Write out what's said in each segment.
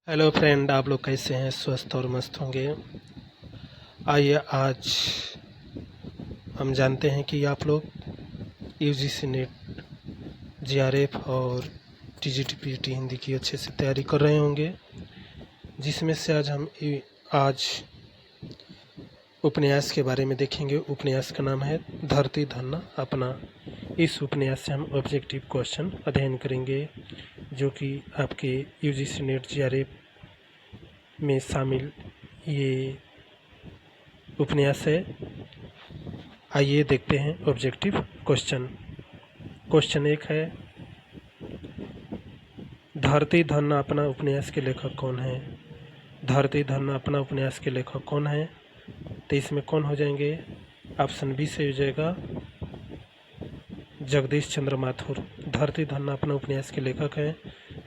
Hello friend, आप लोग कैसे हैं? स्वस्थ और मस्त होंगे। आइए आज हम जानते हैं कि आप लोग यूजीसी नेट, जीआरएफ और टीजीटीपीटी हिंदी की अच्छे से तैयारी कर रहे होंगे, जिसमें से आज उपन्यास के बारे में देखेंगे। उपन्यास का नाम है धरती धन्ना अपना। इस उपन्यास से हम ऑब्जेक्टिव क्वेश्चन अध्ययन करेंगे, जो कि आपके यूजीसी नेट जीआरएफ में शामिल ये उपन्यास है। आइए देखते हैं ऑब्जेक्टिव क्वेश्चन। क्वेश्चन 1 है, धरती धन्ना अपना उपन्यास के लेखक कौन है? धरती धन्ना अपना उपन्यास के लेखक कौन है? तो इसमें कौन हो जाएंगे? ऑप्शन बी सही हो जाएगा, जगदीश चंद्र माथुर। धरती धन्ना अपना उपन्यास के लेखक हैं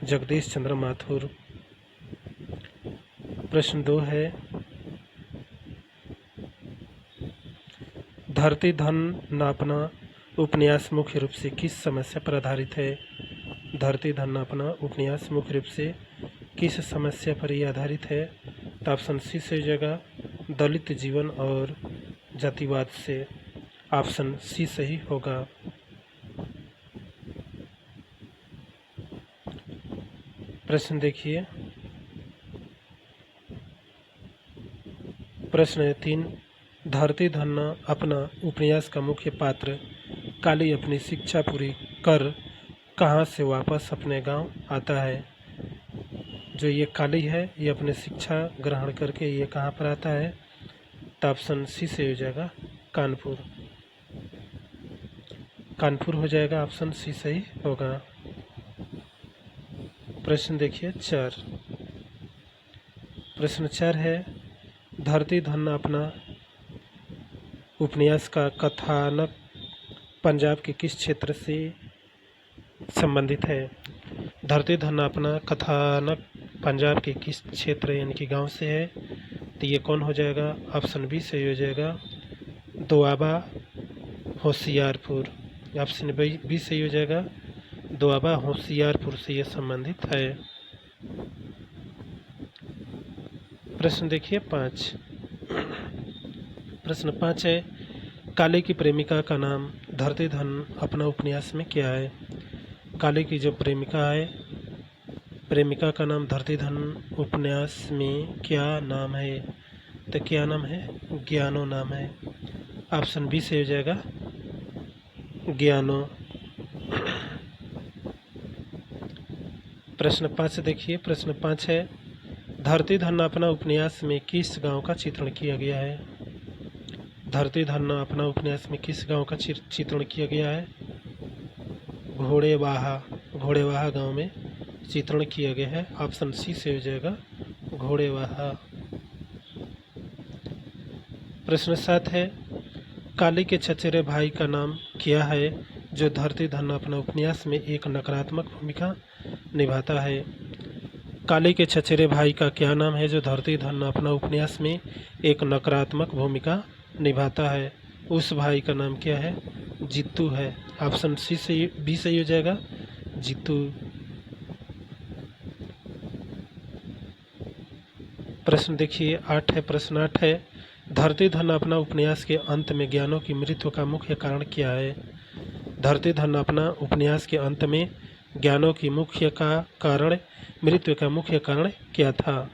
जगदीश चंद्र माथुर। प्रश्न 2 है, धरती धन्ना अपना उपन्यास मुख्य रूप से किस समस्या पर आधारित है? धरती धन्ना अपना उपन्यास मुख्य रूप से किस समस्या पर ही आधारित है? तो ऑप्शन सी से हो जाएगा, दलित जीवन और जातिवाद से। ऑप्शन सी सही होगा। प्रश्न देखिए, प्रश्न 3, धरती धन्ना अपना उपन्यास का मुख्य पात्र काली अपनी शिक्षा पूरी कर कहाँ से वापस अपने गांव आता है? जो ये काली है, ये अपने शिक्षा ग्रहण करके ये कहाँ पर आता है? तो ऑप्शन सी से हो जाएगा, कानपुर। कानपुर हो जाएगा, ऑप्शन सी सही होगा। प्रश्न देखिए 4। प्रश्न 4 है, धरती धन्ना अपना उपन्यास का कथानक पंजाब के किस क्षेत्र से संबंधित है? धरती धन्ना अपना कथानक पंजाब के किस क्षेत्र यानी कि गांव से है? तो ये कौन हो जाएगा? ऑप्शन बी सही हो जाएगा, दोआबा होशियारपुर। ऑप्शन बी सही हो जाएगा, दोआबा होशियारपुर से ये संबंधित है। प्रश्न देखिए 5। प्रश्न 5 है, काली की प्रेमिका का नाम धरती धन्ना अपना उपन्यास में क्या है? काली की जो प्रेमिका है, प्रेमिका का नाम धरती धन्ना उपन्यास में क्या नाम है? तो क्या नाम है? ज्ञानो नाम है। ऑप्शन बी से हो जाएगा, ज्ञानो। प्रश्न 5 देखिए, प्रश्न 5 है, धरती धन्ना अपना उपन्यास में किस गांव का चित्रण किया गया है? धरती धन्ना अपना उपन्यास में किस गांव का चित्रण किया गया है? घोड़ेवाहा गांव में चित्रण किया गया है। ऑप्शन सी से हो जाएगा, घोड़ेवाहा। प्रश्न 7 है, काली के चचेरे भाई का नाम क्या है जो धरती धन्ना अपना उपन्यास में एक नकारात्मक भूमिका निभाता है? काली के चचेरे भाई का क्या नाम है जो धरती धन्ना अपना उपन्यास में एक नकारात्मक भूमिका निभाता है? उस भाई का नाम क्या है? जीतू है। ऑप्शन सी से बी सही हो जाएगा, जीतू। प्रश्न देखिए 8 है। प्रश्न 8 है, धरती धन्ना अपना उपन्यास के अंत में ज्ञानों की मृत्यु का मुख्य कारण क्या है? धरती धन्ना अपना उपन्यास के अंत में ज्ञानों की मृत्यु का मुख्य कारण क्या था?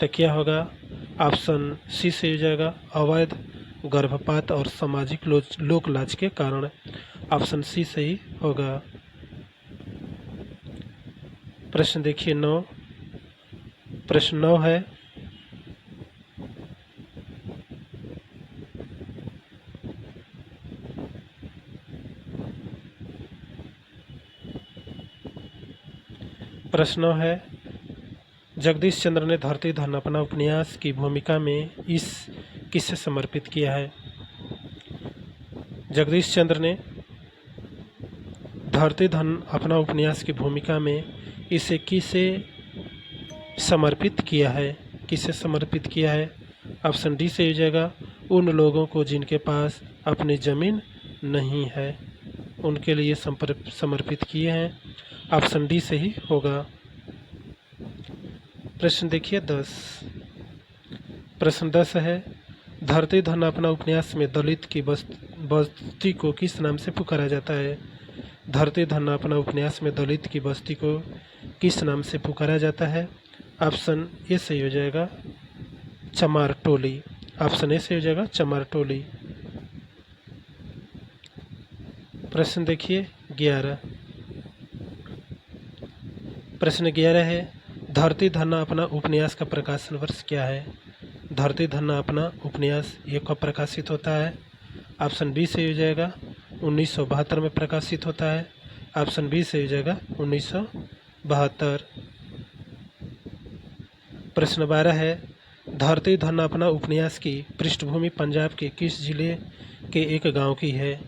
तो क्या होगा? ऑप्शन सी से हो जाएगा, अवैध गर्भपात और सामाजिक लोक लाज के कारण। ऑप्शन सी सही होगा। प्रश्न देखिए 9। प्रश्न 9 है, प्रश्न 9 है, जगदीश चंद्र ने धरती धन्ना अपना उपन्यास की भूमिका में किसे समर्पित किया है? जगदीश चंद्र ने धरती धन्ना अपना उपन्यास की भूमिका में इसे किसे समर्पित किया है? किसे समर्पित किया है? ऑप्शन डी से हो जाएगा, उन लोगों को जिनके पास अपनी ज़मीन नहीं है, उनके लिए समर्पित किए हैं। ऑप्शन डी सही होगा। प्रश्न देखिए 10। प्रश्न 10 है, धरती धन अपना उपन्यास में दलित की बस्ती को किस नाम से पुकारा जाता है? धरती धन अपना उपन्यास में दलित की बस्ती को किस नाम से पुकारा जाता है? ऑप्शन ए सही हो जाएगा चमार टोली। ऑप्शन ए सही हो जाएगा चमार टोली। प्रश्न देखिए 11। प्रश्न 11 है, धरती धन्ना अपना उपन्यास का प्रकाशन वर्ष क्या है? धरती धन्ना अपना उपन्यास ये कब प्रकाशित होता है? ऑप्शन बी सही हो जाएगा 1972 में प्रकाशित होता है। ऑप्शन बी सही हो जाएगा 1972। प्रश्न 12 है, धरती धन्ना अपना उपन्यास की पृष्ठभूमि पंजाब के किस जिले के एक गांव की है?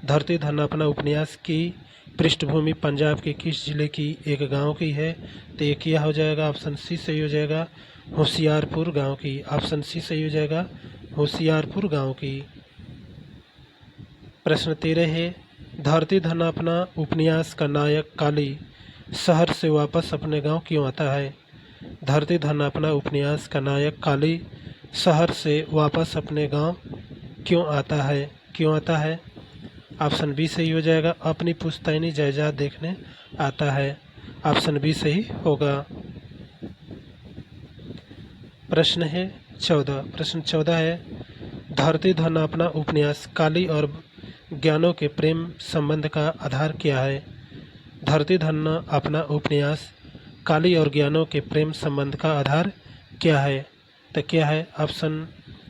धरती धन्ना अपना उपन्यास की पृष्ठभूमि पंजाब के किस जिले की एक गांव की है? तो ये क्या हो जाएगा? ऑप्शन सी सही हो जाएगा होशियारपुर गांव की। ऑप्शन सी सही हो जाएगा होशियारपुर गांव की। प्रश्न 13 है, धरती धन्ना अपना उपन्यास का नायक काली शहर से वापस अपने गांव क्यों आता है? धरती धन्ना अपना उपन्यास का नायक काली शहर से वापस अपने गांव क्यों आता है? क्यों आता है? ऑप्शन बी सही हो जाएगा अपनी पुश्तैनी जायदाद देखने आता है। ऑप्शन बी सही होगा। प्रश्न है 14। प्रश्न 14 है, धरती धन्ना अपना उपन्यास काली और ज्ञानों के प्रेम संबंध का आधार क्या है? धरती धन्ना अपना उपन्यास काली और ज्ञानों के प्रेम संबंध का आधार क्या है? तो क्या है? ऑप्शन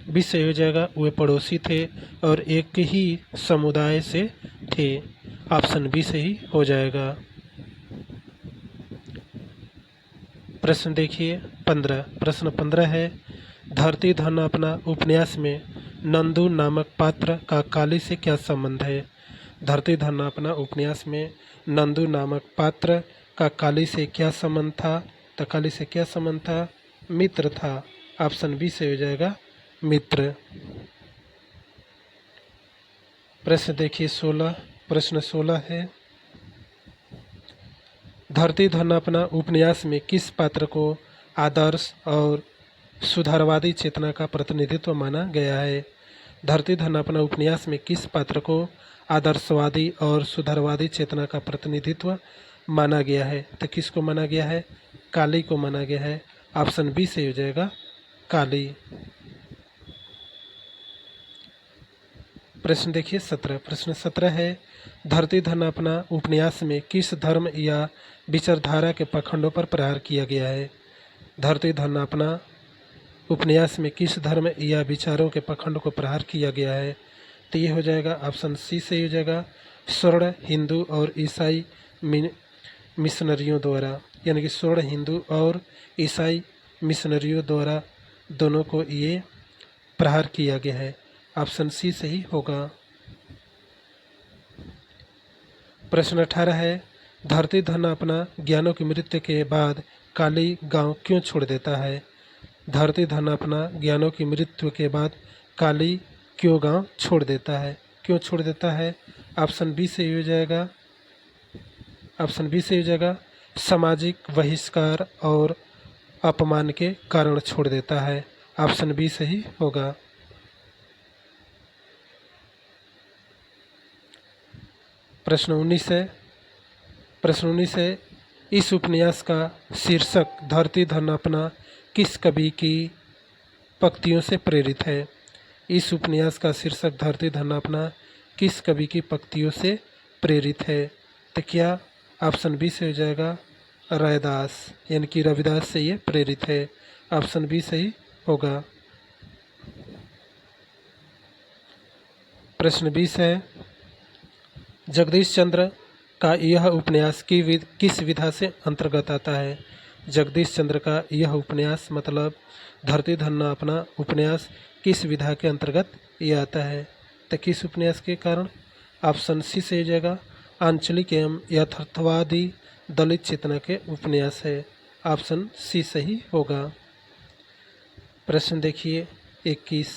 बी सही हो जाएगा वे पड़ोसी थे और एक ही समुदाय से थे। ऑप्शन बी सही हो जाएगा। प्रश्न देखिए 15। प्रश्न 15 है, धरती धन्ना अपना उपन्यास में नंदू नामक पात्र का काली से क्या संबंध है? धरती धन्ना अपना उपन्यास में नंदू नामक पात्र का काली से क्या संबंध था? तो काली से क्या संबंध था? मित्र था। ऑप्शन बी से हो जाएगा मित्र। प्रश्न देखिए 16। प्रश्न 16 है, धरती धन्ना अपना उपन्यास में किस पात्र को आदर्श और सुधारवादी चेतना का प्रतिनिधित्व माना गया है? धरती धन्ना अपना उपन्यास में किस पात्र को आदर्शवादी और सुधारवादी चेतना का प्रतिनिधित्व माना गया है? तो किसको माना गया है? काली को माना गया है। ऑप्शन बी से हो जाएगा काली। प्रश्न देखिए 17। प्रश्न 17 है, धरती धन्ना अपना उपन्यास में किस धर्म या विचारधारा के पखंडों पर प्रहार किया गया है? धरती धन्ना अपना उपन्यास में किस धर्म या विचारों के पखंड को प्रहार किया गया है? तो ये हो जाएगा ऑप्शन सी से हो जाएगा स्वर्ण हिंदू और ईसाई मिशनरियों द्वारा, यानी कि स्वर्ण हिंदू और ईसाई मिशनरियों द्वारा दोनों को ये प्रहार किया गया है। ऑप्शन सी सही होगा। प्रश्न 18 है, धरती धन्ना अपना ज्ञानों की मृत्यु के बाद काली गांव क्यों छोड़ देता है? धरती धन्ना अपना ज्ञानों की मृत्यु के बाद काली क्यों गांव छोड़ देता है? क्यों छोड़ देता है? ऑप्शन बी से हो जाएगा ऑप्शन बी से हो जाएगा सामाजिक बहिष्कार और अपमान के कारण छोड़ देता है। ऑप्शन बी सही होगा। प्रश्न 19 है। प्रश्न 19 है, इस उपन्यास का शीर्षक धरती धन्ना अपना किस कवि की पंक्तियों से प्रेरित है? इस उपन्यास का शीर्षक धरती धन्ना अपना किस कवि की पंक्तियों से प्रेरित है? तो क्या ऑप्शन बी से हो जाएगा रैदास, यानी कि रविदास से ये प्रेरित है। ऑप्शन बी सही होगा। प्रश्न 20 है, जगदीश चंद्र का यह उपन्यास किस विधा से अंतर्गत आता है? जगदीश चंद्र का यह उपन्यास मतलब धरती धन्ना अपना उपन्यास किस विधा के अंतर्गत ये आता है? तो किस उपन्यास के कारण? ऑप्शन सी से हो जाएगा आंचलिक एवं यथार्थवादी दलित चेतना के उपन्यास है। ऑप्शन सी सही होगा। प्रश्न देखिए 21।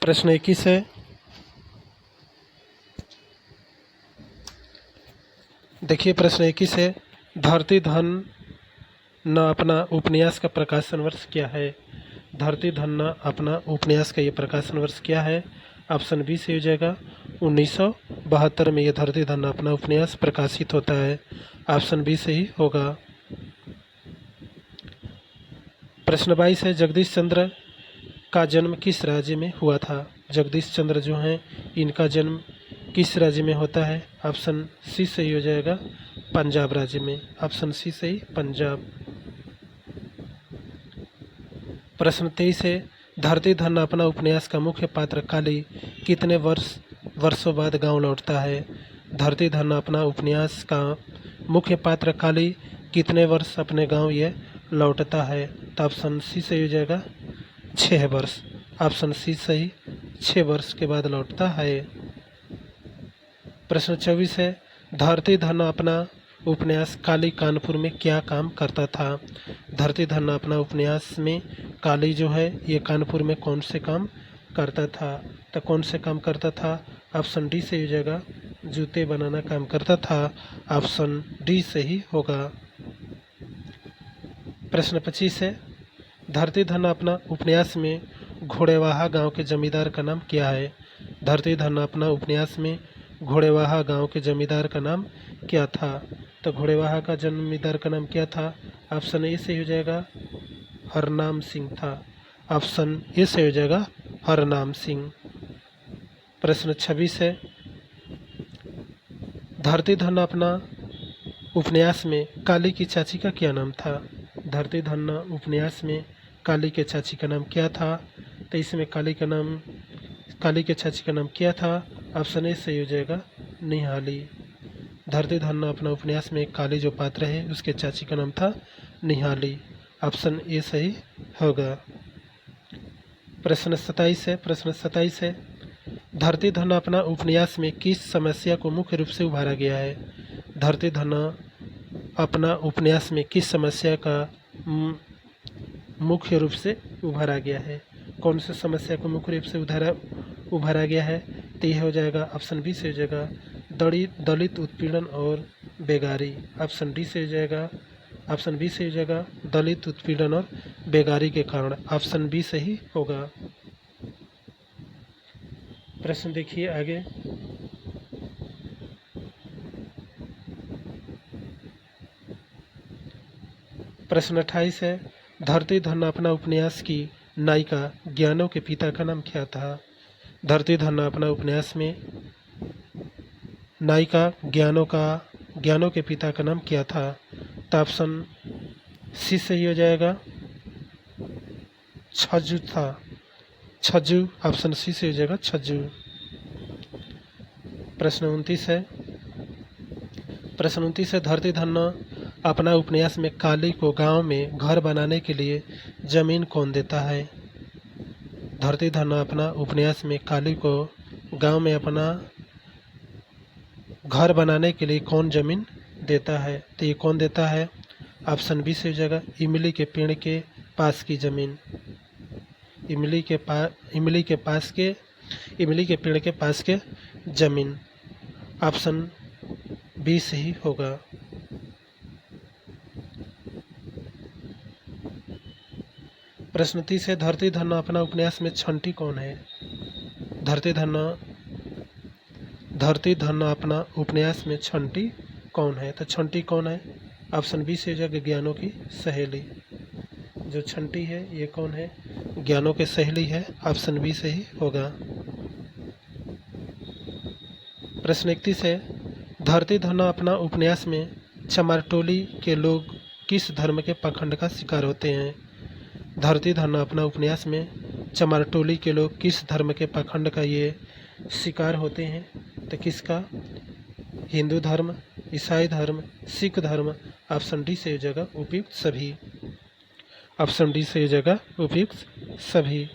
प्रश्न 21 है, देखिए प्रश्न 21 है, धरती धन न अपना उपन्यास का प्रकाशन वर्ष क्या है? धरती धन न अपना उपन्यास का ये प्रकाशन वर्ष क्या है? ऑप्शन बी सही हो जाएगा 1972 में ये धरती धन न अपना उपन्यास प्रकाशित होता है। ऑप्शन बी सही होगा। प्रश्न 22 है, जगदीश चंद्र का जन्म किस राज्य में हुआ था? जगदीश चंद्र जो हैं इनका जन्म किस राज्य में होता है? ऑप्शन सी सही हो जाएगा पंजाब राज्य में। ऑप्शन सी सही पंजाब। प्रश्न 23 है, धरती धन अपना उपन्यास का मुख्य पात्र काली कितने वर्षों बाद गांव लौटता है? धरती धन अपना उपन्यास का मुख्य पात्र काली कितने वर्ष अपने गांव ये लौटता है? तो ऑप्शन सी सही हो जाएगा 6 वर्ष। ऑप्शन सी सही 6 वर्ष के बाद लौटता है। प्रश्न 24 है, धरती धन अपना उपन्यास काली कानपुर में क्या काम करता था? धरती धन अपना उपन्यास में काली जो है ये कानपुर में कौन से काम करता था? तो कौन से काम करता था? ऑप्शन डी सही हो जाएगा जूते बनाना काम करता था। ऑप्शन डी सही होगा। प्रश्न 25 है, धरती धन अपना उपन्यास में घोड़ेवाहा गांव के जमींदार का नाम क्या है? धरती धन अपना उपन्यास में घोड़ेवाहा गांव के जमींदार का नाम क्या था? तो घोड़ेवाहा का जमींदार का नाम क्या था? ऑप्शन ए सही हो जाएगा हरनाम सिंह था। ऑप्शन ए सही हो जाएगा हरनाम सिंह। प्रश्न 26 है, धरती धन अपना उपन्यास में काली की चाची का क्या नाम था? धरती धन उपन्यास में काली के चाची का नाम क्या था? तो इसमें काली के चाची का नाम क्या था? ऑप्शन ए सही हो जाएगा निहाली। धरती धन अपना उपन्यास में काली जो पात्र है उसके चाची का नाम था निहाली। ऑप्शन ए सही होगा। प्रश्न 27 है, धरती धन अपना उपन्यास में किस समस्या को मुख्य रूप से उभारा गया है? धरती धन अपना उपन्यास में किस समस्या का मुख्य रूप से उभारा गया है? कौन सी समस्या को मुख्य रूप से उभारा गया है? तो यह हो जाएगा ऑप्शन बी से हो जाएगा दलित उत्पीड़न और बेगारी। ऑप्शन डी से हो जाएगा ऑप्शन बी से हो जाएगा दलित उत्पीड़न और बेगारी के कारण। ऑप्शन बी सही होगा। प्रश्न देखिए आगे, प्रश्न 28 है, धरती धन अपना उपन्यास की नायिका ज्ञानों के पिता का नाम क्या था? धरती धन अपना उपन्यास में नायिका ज्ञानों के पिता का नाम क्या था? तो ऑप्शन सी सही हो जाएगा छज्जू था। छज्जू। ऑप्शन सी से हो जाएगा छज्जू। प्रश्न 29 है, धरती धन अपना उपन्यास में काली को गांव में घर बनाने के लिए जमीन कौन देता है? धरती धन अपना उपन्यास में काली को गांव में अपना घर बनाने के लिए कौन जमीन देता है? तो ये कौन देता है? ऑप्शन बी से हो जाएगा इमली के पेड़ के पास की जमीन। इमली के पेड़ के पास के जमीन। ऑप्शन बी सही होगा। प्रश्न 30 है, धरती धन अपना उपन्यास में छंटी कौन है? धरती धन अपना उपन्यास में छंटी कौन है? तो छंटी कौन है? ऑप्शन बी से हो जाएगा ज्ञानों की सहेली। जो छंटी है ये कौन है? ज्ञानों के सहेली है। ऑप्शन बी सही होगा। प्रश्न 31 है, धरती धन अपना उपन्यास में चमारटोली के लोग किस धर्म के पाखंड का शिकार होते हैं? धरती धन अपना उपन्यास में चमारटोली के लोग किस धर्म के पाखंड का ये शिकार होते हैं? तो किसका? हिंदू धर्म, ईसाई धर्म, सिख धर्म। ऑप्शन डी से हो जाएगा उपयुक्त सभी। ऑप्शन डी से हो जाएगा उपयुक्त सभी।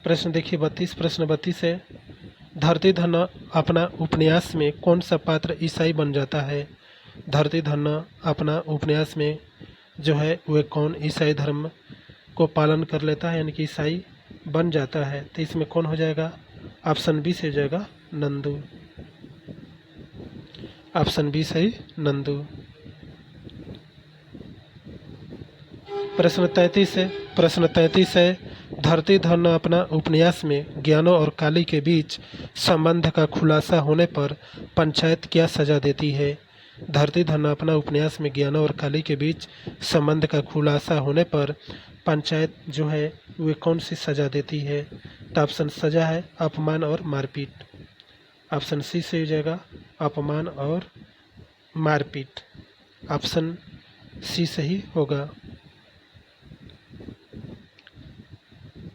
प्रश्न देखिए 32 है, धरती धन अपना उपन्यास में कौन सा पात्र ईसाई बन जाता है? धरती धन अपना उपन्यास में जो है वह कौन ईसाई धर्म को पालन कर लेता है यानी कि ईसाई बन जाता है? तो इसमें कौन हो जाएगा? ऑप्शन बी से हो जाएगा नंदू। ऑप्शन बी सही, नंदू। प्रश्न 33 है धरती धरना अपना उपन्यास में ज्ञानो और काली के बीच संबंध का खुलासा होने पर पंचायत क्या सजा देती है। धरती धरना अपना उपन्यास में ज्ञानो और काली के बीच संबंध का खुलासा होने पर पंचायत जो है वे कौन सी सजा देती है। तो ऑप्शन सजा है अपमान और मारपीट। ऑप्शन सी से हो जाएगा अपमान और मारपीट। ऑप्शन सी सही होगा।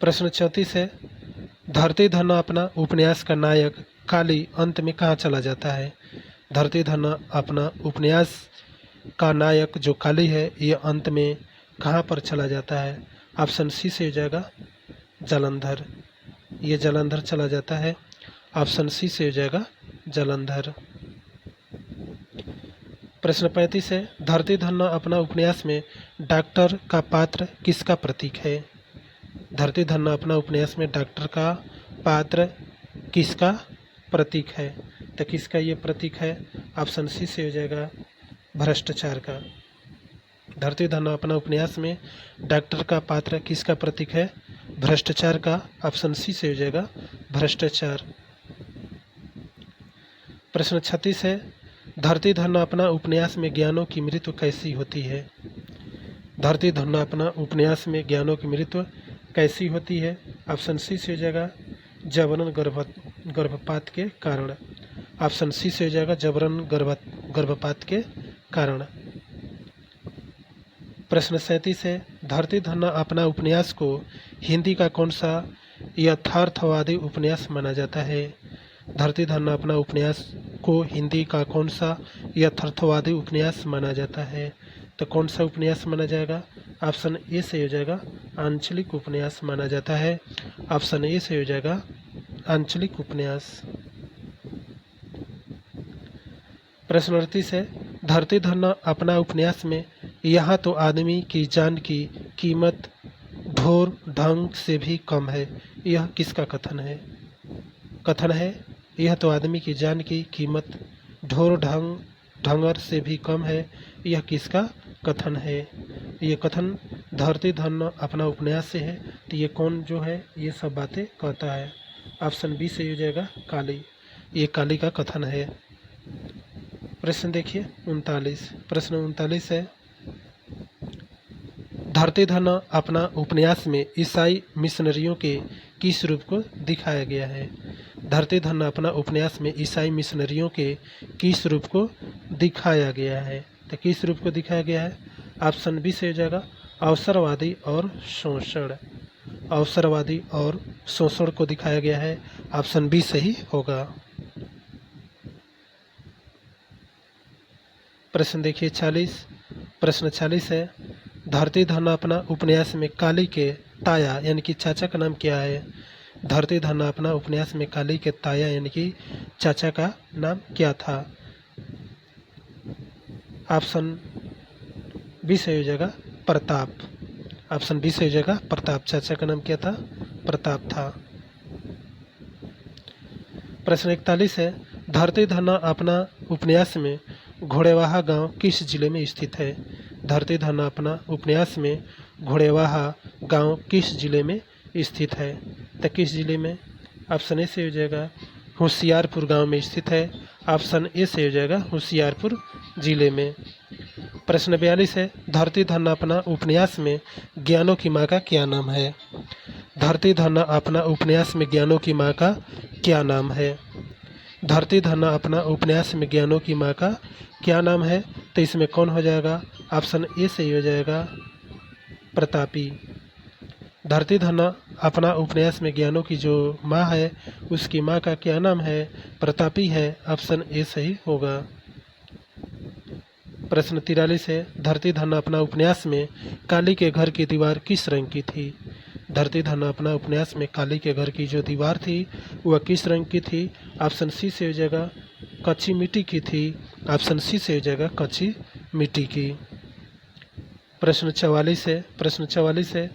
प्रश्न 34 है धरती धरना अपना उपन्यास का नायक काली अंत में कहाँ चला जाता है। धरती धरना अपना उपन्यास का नायक जो काली है ये अंत में कहाँ पर चला जाता है। ऑप्शन सी से हो जाएगा जालंधर। ये जालंधर चला जाता है। ऑप्शन सी से हो जाएगा जालंधर। प्रश्न 35 है धरती धरना अपना उपन्यास में डॉक्टर का पात्र किसका प्रतीक है। धरती धरना अपना उपन्यास में डॉक्टर का पात्र किसका प्रतीक है। तो किसका ये प्रतीक है। ऑप्शन सी से हो जाएगा भ्रष्टाचार का। धरती धरना अपना उपन्यास में डॉक्टर का पात्र किसका प्रतीक है, भ्रष्टाचार का। ऑप्शन सी से हो जाएगा भ्रष्टाचार। प्रश्न 36 है धरती धरना अपना उपन्यास में ज्ञानों की मृत्यु कैसी होती है। धरती धरना अपना उपन्यास में ज्ञानों की मृत्यु कैसी होती है। ऑप्शन सी से हो जाएगा जबरन गर्भपात के कारण। ऑप्शन सी से हो जाएगा जबरन गर्भपात के कारण। प्रश्न 37 है धरती धरना अपना उपन्यास को हिंदी का कौन सा यथार्थवादी उपन्यास माना जाता है। धरती धरना अपना उपन्यास को हिंदी का कौन सा यथार्थवादी उपन्यास माना जाता है। तो कौन सा उपन्यास माना जाएगा। ऑप्शन ए से हो जाएगा आंचलिक उपन्यास माना जाता है। ऑप्शन ए से हो जाएगा आंचलिक उपन्यास। प्रश्न 38 है धरती धरना अपना उपन्यास में यहाँ तो आदमी की जान की कीमत ढोर ढंग से भी कम है, यह किसका कथन है। कथन है यह तो आदमी की जान की कीमत ढोर ढंगर से भी कम है, यह किसका कथन है। ये कथन धरती धरना अपना उपन्यास से है। तो ये कौन जो है ये सब बातें कहता है। ऑप्शन बी से हो जाएगा काली। ये काली का कथन है। प्रश्न देखिए 39। प्रश्न 39 है धरती धरना अपना उपन्यास में ईसाई मिशनरियों के किस रूप को दिखाया गया है। धरती धरना अपना उपन्यास में ईसाई मिशनरियों के किस रूप को दिखाया गया है। तो किस रूप को दिखाया गया है। ऑप्शन बी से हो जाएगा अवसरवादी और शोषण। अवसरवादी और शोषण को दिखाया गया है। ऑप्शन बी सही होगा। प्रश्न देखिए 40। प्रश्न 40 है धरती धरना अपना उपन्यास में काली के ताया यानी कि चाचा का नाम क्या है। धरती धरना अपना उपन्यास में काली के ताया यानी कि चाचा का नाम क्या था। ऑप्शन बी से हो जाएगा प्रताप। ऑप्शन बी से हो जाएगा प्रताप। चाचा का नाम क्या था, प्रताप था। प्रश्न 41 है धरती धरना अपना उपन्यास में घोड़ेवाहा गांव किस जिले में स्थित है। धरती धरना अपना उपन्यास में घोड़ेवाहा गांव किस जिले में स्थित है। तो किस जिले में। ऑप्शन ए से हो जाएगा होशियारपुर गांव में स्थित है। ऑप्शन ए से हो जाएगा होशियारपुर जिले में। प्रश्न 42 है धरती धरना अपना उपन्यास में ज्ञानों की माँ का क्या नाम है। धरती धरना अपना उपन्यास में ज्ञानों की माँ का क्या नाम है। धरती धरना अपना उपन्यास में ज्ञानों की माँ का क्या नाम है। तो इसमें कौन हो जाएगा। ऑप्शन ए से हो जाएगा प्रतापी। धरती धरना अपना उपन्यास में ज्ञानों की जो माँ है उसकी माँ का क्या नाम है, प्रतापी है। ऑप्शन ए सही होगा। प्रश्न 43 है धरती धरना अपना उपन्यास में काली के घर की दीवार किस रंग की थी। धरती धरना अपना उपन्यास में काली के घर की जो दीवार थी वह किस रंग की थी। ऑप्शन सी से हो जाएगा कच्ची मिट्टी की थी। ऑप्शन सी से हो जाएगा कच्ची मिट्टी की। प्रश्न 44 है। प्रश्न 44 है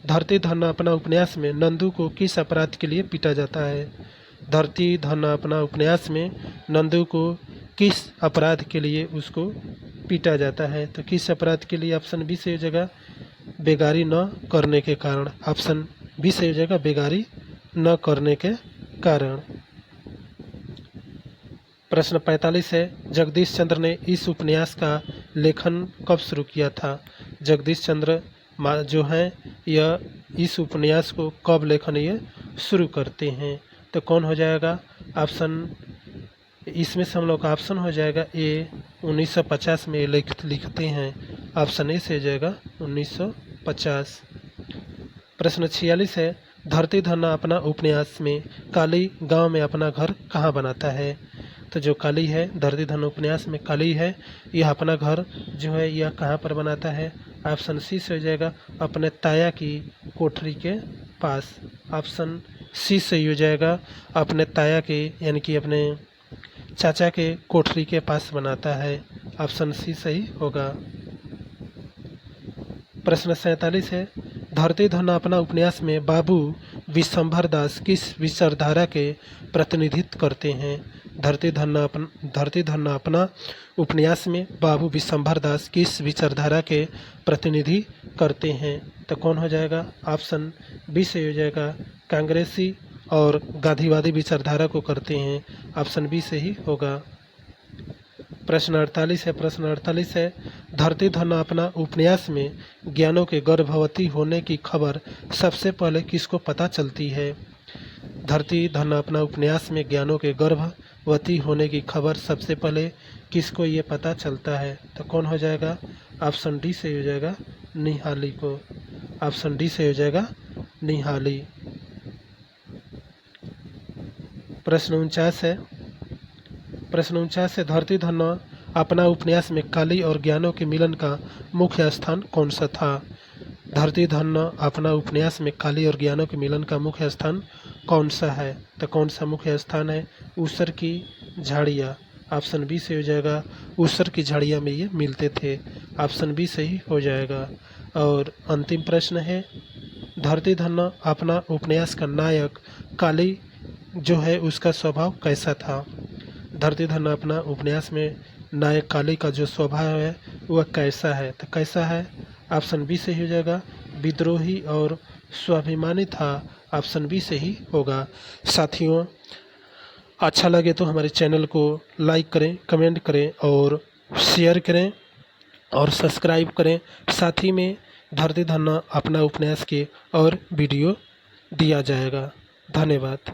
धरती धरना अपना उपन्यास में नंदू को किस अपराध के लिए पीटा जाता है। धरती धरना अपना उपन्यास में नंदू को किस अपराध के लिए उसको पीटा जाता है। तो किस अपराध के लिए, ऑप्शन बी सही हो जाएगा बेगारी न करने के कारण। ऑप्शन बी सही हो जाएगा बेगारी न करने के कारण। प्रश्न 45 है, जगदीश चंद्र ने इस उपन्यास का लेखन कब शुरू किया था। जगदीश चंद्र जो हैं यह इस उपन्यास को कब लेखन ये शुरू करते हैं। तो कौन हो जाएगा ऑप्शन, इसमें से हम लोग का ऑप्शन हो जाएगा ए 1950 में लिखते हैं। ऑप्शन ए से हो जाएगा 1950। प्रश्न 46 है, धरती धन्ना अपना उपन्यास में काली गांव में अपना घर कहाँ बनाता है। तो जो काली है धरती धन्ना उपन्यास में काली है, यह अपना घर जो है यह कहाँ पर बनाता है। ऑप्शन सी से हो जाएगा अपने ताया की कोठरी के पास। ऑप्शन सी सही हो जाएगा अपने ताया के यानी कि अपने चाचा के कोठरी के पास बनाता है। ऑप्शन सी सही होगा। प्रश्न 47 है, धरती धन्ना अपना उपन्यास में बाबू विशंभर दास किस विचारधारा के प्रतिनिधित्व करते हैं। धरती धन्ना अपना उपन्यास में बाबू विशंभर दास किस विचारधारा के प्रतिनिधि करते हैं। तो कौन हो जाएगा ऑप्शन बी से हो जाएगा कांग्रेसी और गांधीवादी विचारधारा को करते हैं। ऑप्शन बी से ही होगा। प्रश्न 48 है, धरती धन्ना अपना उपन्यास में ज्ञानों के गर्भवती होने की खबर सबसे पहले किसको पता चलती है। धरती धन्ना अपना उपन्यास में ज्ञानों के गर्भवती होने की खबर सबसे पहले किसको ये पता चलता है। तो कौन हो जाएगा ऑप्शन डी से हो जाएगा निहाली को। ऑप्शन डी से हो जाएगा निहाली। प्रश्न 49 है, धरती धन्ना अपना उपन्यास में काली और ज्ञानों के मिलन का मुख्य स्थान कौन सा था। धरती धन्ना अपना उपन्यास में काली और ज्ञानों के मिलन का मुख्य स्थान कौन सा है। तो कौन सा मुख्य स्थान है ऊसर की झाड़ियाँ। ऑप्शन बी से हो जाएगा ऊसर की झाड़ियाँ में ये मिलते थे। ऑप्शन बी सही हो जाएगा। और अंतिम प्रश्न है, धरती धन्ना अपना उपन्यास का नायक काली जो है उसका स्वभाव कैसा था। धरती धन्ना अपना उपन्यास में नायक काली का जो स्वभाव है वह कैसा है। तो कैसा है ऑप्शन बी से ही हो जाएगा विद्रोही और स्वाभिमानी था। ऑप्शन बी से ही होगा। साथियों, अच्छा लगे तो हमारे चैनल को लाइक करें, कमेंट करें और शेयर करें और सब्सक्राइब करें। साथ ही में धरती धन्ना अपना उपन्यास के और वीडियो दिया जाएगा। धन्यवाद।